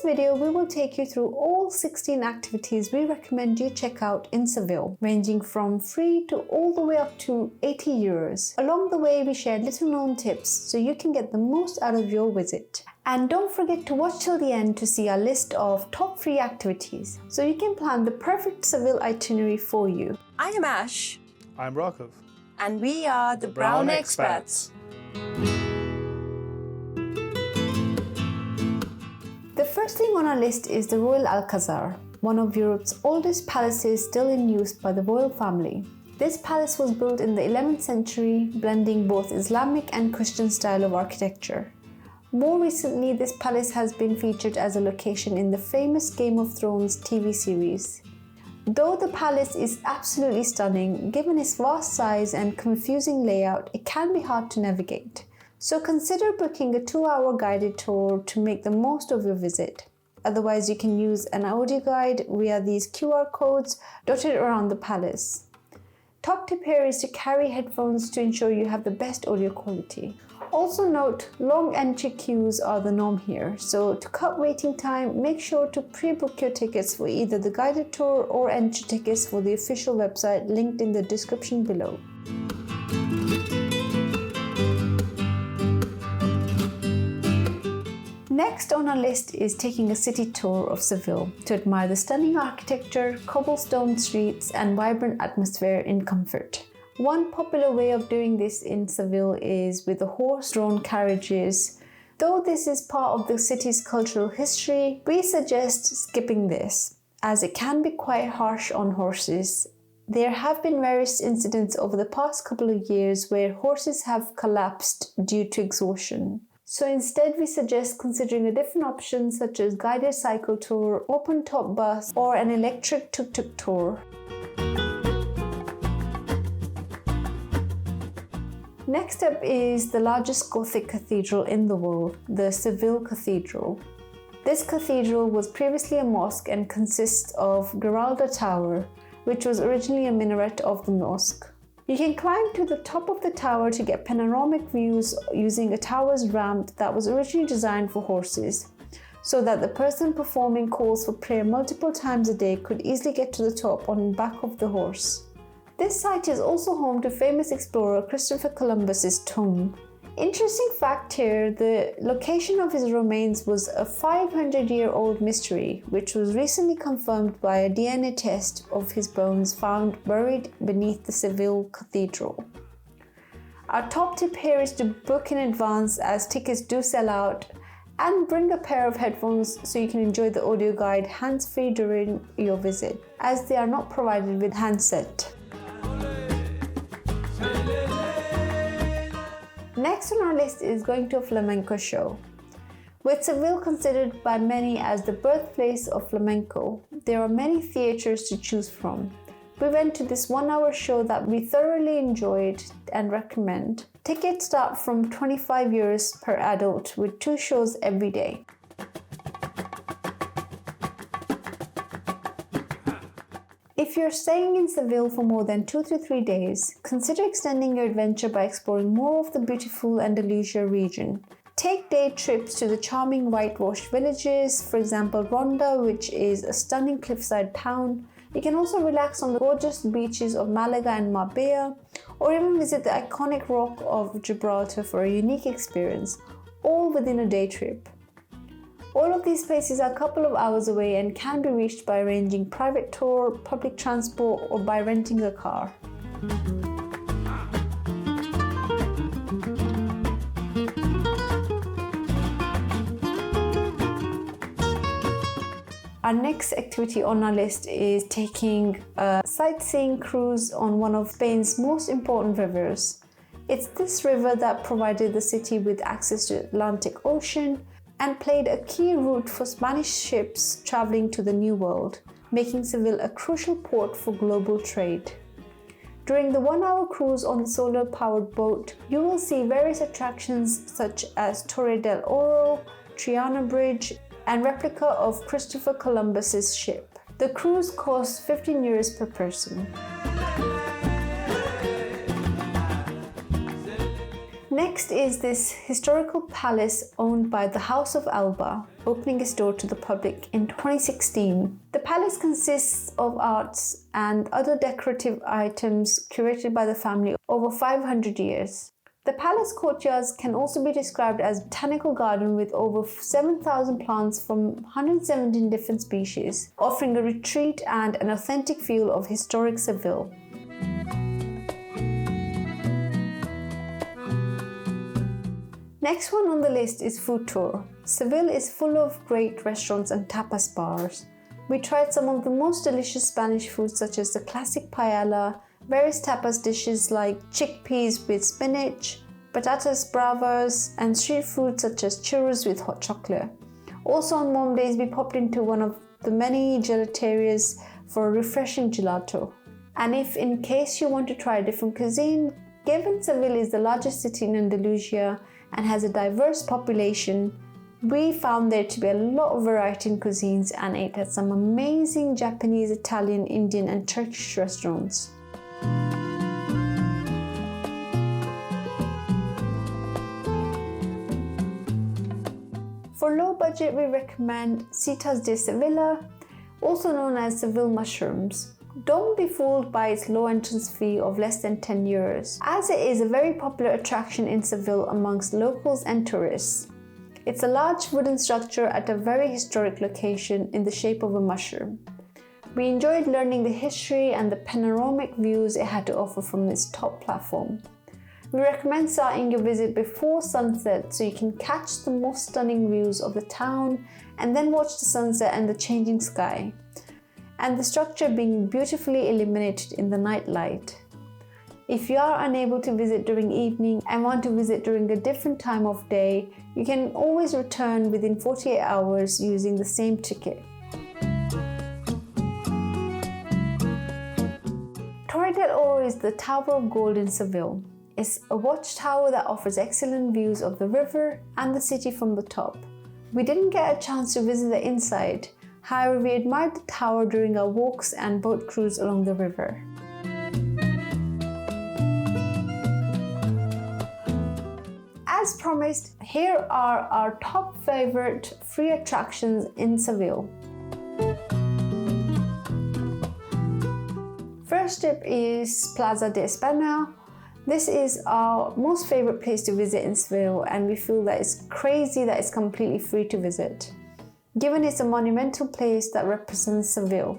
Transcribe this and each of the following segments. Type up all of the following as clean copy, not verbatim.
video, we will take you through all 16 activities we recommend you check out in Seville, ranging from free to all the way up to 80 euros. Along the way, we share little known tips so you can get the most out of your visit. And don't forget to watch till the end to see our list of top free activities, so you can plan the perfect Seville itinerary for you. I am Ash. I'm Raghav. And we are the Brown Expats. The first thing on our list is the Royal Alcazar, one of Europe's oldest palaces still in use by the royal family. This palace was built in the 11th century, blending both Islamic and Christian style of architecture. More recently, this palace has been featured as a location in the famous Game of Thrones TV series. Though the palace is absolutely stunning, given its vast size and confusing layout, it can be hard to navigate. So consider booking a 2-hour guided tour to make the most of your visit. Otherwise, you can use an audio guide via these QR codes dotted around the palace. Top tip here is to carry headphones to ensure you have the best audio quality. Also note, long entry queues are the norm here, so to cut waiting time, make sure to pre-book your tickets for either the guided tour or entry tickets for the official website linked in the description below. Next on our list is taking a city tour of Seville to admire the stunning architecture, cobblestone streets, and vibrant atmosphere in comfort. One popular way of doing this in Seville is with the horse-drawn carriages. Though this is part of the city's cultural history, we suggest skipping this, as it can be quite harsh on horses. There have been various incidents over the past couple of years where horses have collapsed due to exhaustion. So instead, we suggest considering a different option such as guided cycle tour, open-top bus, or an electric tuk-tuk tour. Next up is the largest Gothic cathedral in the world, the Seville Cathedral. This cathedral was previously a mosque and consists of Giralda Tower, which was originally a minaret of the mosque. You can climb to the top of the tower to get panoramic views using a tower's ramp that was originally designed for horses, so that the person performing calls for prayer multiple times a day could easily get to the top on the back of the horse. This site is also home to famous explorer Christopher Columbus's tomb. Interesting fact here, the location of his remains was a 500-year-old mystery, which was recently confirmed by a DNA test of his bones found buried beneath the Seville Cathedral. Our top tip here is to book in advance as tickets do sell out, and bring a pair of headphones so you can enjoy the audio guide hands-free during your visit, as they are not provided with handset. Next on our list is going to a flamenco show. With Seville considered by many as the birthplace of flamenco, there are many theatres to choose from. We went to this 1-hour show that we thoroughly enjoyed and recommend. Tickets start from 25 euros per adult with 2 shows every day. If you're staying in Seville for more than 2 to 3 days, consider extending your adventure by exploring more of the beautiful Andalusia region. Take day trips to the charming whitewashed villages, for example Ronda, which is a stunning cliffside town. You can also relax on the gorgeous beaches of Malaga and Marbella, or even visit the iconic rock of Gibraltar for a unique experience, all within a day trip. All of these places are a couple of hours away and can be reached by arranging private tour, public transport, or by renting a car. Our next activity on our list is taking a sightseeing cruise on one of Spain's most important rivers. It's this river that provided the city with access to the Atlantic Ocean and played a key route for Spanish ships traveling to the New World, making Seville a crucial port for global trade. During the 1-hour cruise on the solar-powered boat, you will see various attractions such as Torre del Oro, Triana Bridge, and replica of Christopher Columbus's ship. The cruise costs 15 euros per person. Next is this historical palace owned by the House of Alba, opening its door to the public in 2016. The palace consists of arts and other decorative items curated by the family over 500 years. The palace courtyards can also be described as a botanical garden with over 7,000 plants from 117 different species, offering a retreat and an authentic feel of historic Seville. Next one on the list is food tour. Seville is full of great restaurants and tapas bars. We tried some of the most delicious Spanish foods such as the classic paella, various tapas dishes like chickpeas with spinach, patatas bravas, and street food such as churros with hot chocolate. Also on warm days we popped into one of the many gelaterias for a refreshing gelato. And if in case you want to try a different cuisine, given Seville is the largest city in Andalusia and has a diverse population, we found there to be a lot of variety in cuisines and ate at some amazing Japanese, Italian, Indian and Turkish restaurants. For low budget, we recommend Setas de Sevilla, also known as Seville mushrooms. Don't be fooled by its low entrance fee of less than 10 euros, as it is a very popular attraction in Seville amongst locals and tourists. It's a large wooden structure at a very historic location in the shape of a mushroom. We enjoyed learning the history and the panoramic views it had to offer from its top platform. We recommend starting your visit before sunset so you can catch the most stunning views of the town and then watch the sunset and the changing sky, and the structure being beautifully illuminated in the night light. If you are unable to visit during evening and want to visit during a different time of day, you can always return within 48 hours using the same ticket. Torre del Oro is the Tower of Gold in Seville. It's a watchtower that offers excellent views of the river and the city from the top. We didn't get a chance to visit the inside. However, we admired the tower during our walks and boat cruise along the river. As promised, here are our top favorite free attractions in Seville. First up is Plaza de España. This is our most favorite place to visit in Seville, and we feel that it's crazy that it's completely free to visit, given it's a monumental place that represents Seville.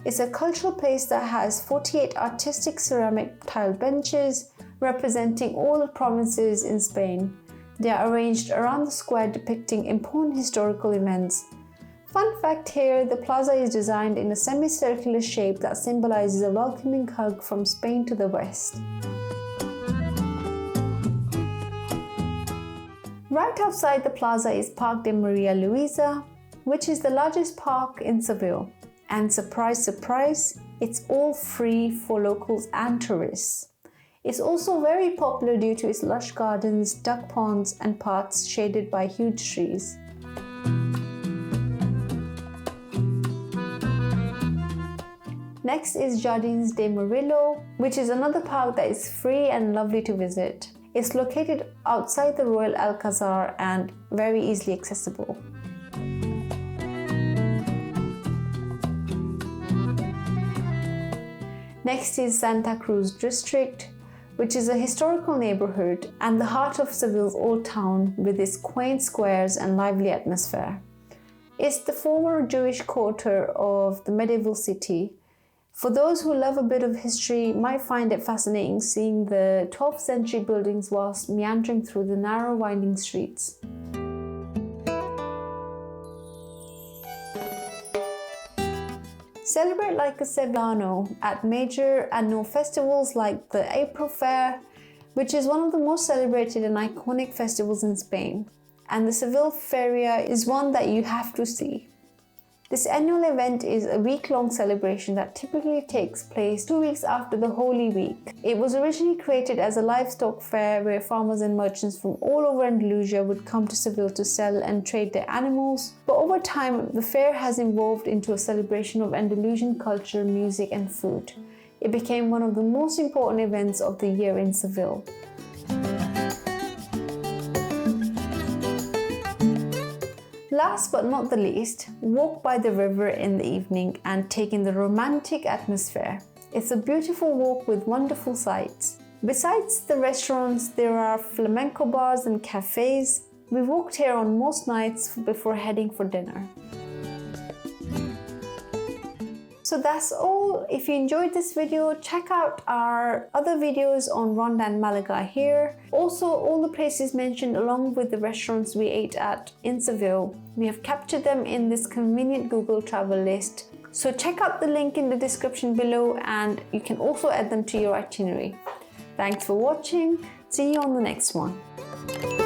It's a cultural place that has 48 artistic ceramic tiled benches representing all the provinces in Spain. They are arranged around the square depicting important historical events. Fun fact here, the plaza is designed in a semicircular shape that symbolizes a welcoming hug from Spain to the west. Right outside the plaza is Park de Maria Luisa, which is the largest park in Seville. And surprise, surprise, it's all free for locals and tourists. It's also very popular due to its lush gardens, duck ponds, and paths shaded by huge trees. Next is Jardins de Murillo, which is another park that is free and lovely to visit. It's located outside the Royal Alcazar and very easily accessible. Next is Santa Cruz District, which is a historical neighborhood and the heart of Seville's old town with its quaint squares and lively atmosphere. It's the former Jewish quarter of the medieval city. For those who love a bit of history, might find it fascinating seeing the 12th century buildings whilst meandering through the narrow winding streets. Celebrate like a Sevillano at major annual festivals like the April Fair, which is one of the most celebrated and iconic festivals in Spain, and the Seville Feria is one that you have to see. This annual event is a week-long celebration that typically takes place 2 weeks after the Holy Week. It was originally created as a livestock fair where farmers and merchants from all over Andalusia would come to Seville to sell and trade their animals. But over time, the fair has evolved into a celebration of Andalusian culture, music and food. It became one of the most important events of the year in Seville. last but not the least, walk by the river in the evening and take in the romantic atmosphere. It's a beautiful walk with wonderful sights. Besides the restaurants, there are flamenco bars and cafes. We walked here on most nights before heading for dinner. So that's all. If you enjoyed this video, check out our other videos on Ronda and Malaga here. Also, all the places mentioned along with the restaurants we ate at in Seville, we have captured them in this convenient Google travel list. So check out the link in the description below and you can also add them to your itinerary. Thanks for watching. See you on the next one.